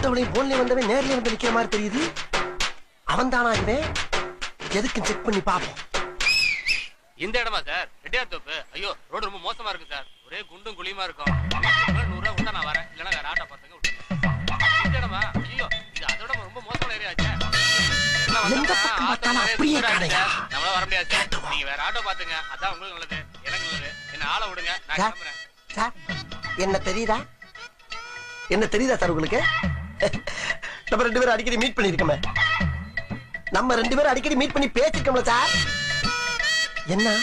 போட்டவளையும் போன்ல வந்தவன் நேர்ல வந்து நிக்கிற மாதிரி தெரியுது. அவன் தானா இவன்? எதுக்கு செக் பண்ணி பாப்போம். இந்த இடமா சார்? ரெட்டியார் தோப்பு. ஐயோ, ரோடு ரொம்ப மோசமா இருக்கு சார். ஒரே குண்டும் குழியுமா இருக்கும். 100 ரூபா விட்டா நான் வரேன், இல்லைன்னா வேற ஆட்டோ பார்த்துங்க விட்டுருங்க. இந்த இடமா? ஐயோ, இது அதோட ரொம்ப மோசமான ஏரியா ஆச்சே. எந்த பக்கம் பார்த்தாலும் அப்படியே கடையா. நம்மளால வர முடியாது சார். நீங்க வேற ஆட்டோ பாத்துங்க. அதான் உங்களுக்கு நல்லது, எனக்கு நல்லது. என்ன ஆளை விடுங்க, நான் கிளம்புறேன். சார், என்ன தெரியுதா? என்ன தெரியுதா சார் உங்களுக்கு? நம்ம 2 பேரும் அடிக்கடி மீட் பண்ணிருக்கோமே. நம்ம 2 பேரும் அடிக்கடி மீட் பண்ணி பேசிருக்கோம்ல சார். என்ன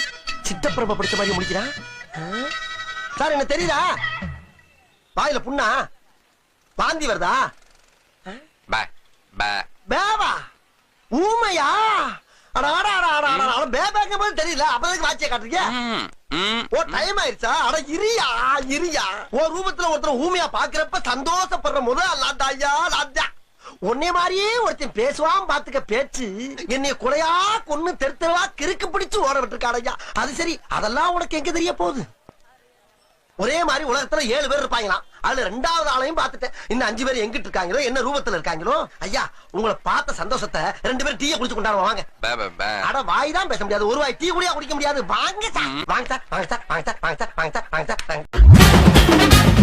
சித்தப்பிரப படிச்ச மாதிரி முடிக்கிறான் சார்? என்ன தெரியுதா? வாயில புண்ணா? வாந்தி வருதா? பேவா? ஊமையா? தெரியல. அப்பதான் வாட்சிய காட்டுறீங்க. ஓ, டைம் ஆயிருச்சா? அட இரியா இரியா. ஓ ரூபத்துல ஒருத்தர் ஊமையா பாக்குறப்ப சந்தோஷப்படுற முதல் லாட்டாயா லாட்டா. உன்னை மாதிரியே ஒருத்தன் பேசுவான் பாத்துக்க பேச்சு. என்னைய கொலையா கொன்னு தெருத்தரவா கிறுக்கு பிடிச்சு ஓட விட்டுருக்காடையா. அது சரி, அதெல்லாம் உனக்கு எங்க தெரிய போகுது? ஒரே மாதிரி உலகத்துல 7 பேர் இருப்பாங்களாம். அதுல 2வது ஆளையும் பார்த்துட்டேன். இன்னும் 5 பேர் எங்கிட்டு இருக்காங்களோ, என்ன ரூபத்துல இருக்காங்களோ. ஐயா, உங்களை பார்த்த சந்தோஷத்தை 2 பேரும் டீயை குடிச்சு கொண்டாடுவோம் வாங்க. அட வாய் தான் பேச முடியாது, ஒரு வாய் டீ கூட குடிக்க முடியாது. வாங்க சார், வாங்க சார், வாங்க சார், வாங்க சார், வாங்க சார், வாங்க சார், வாங்க சார்.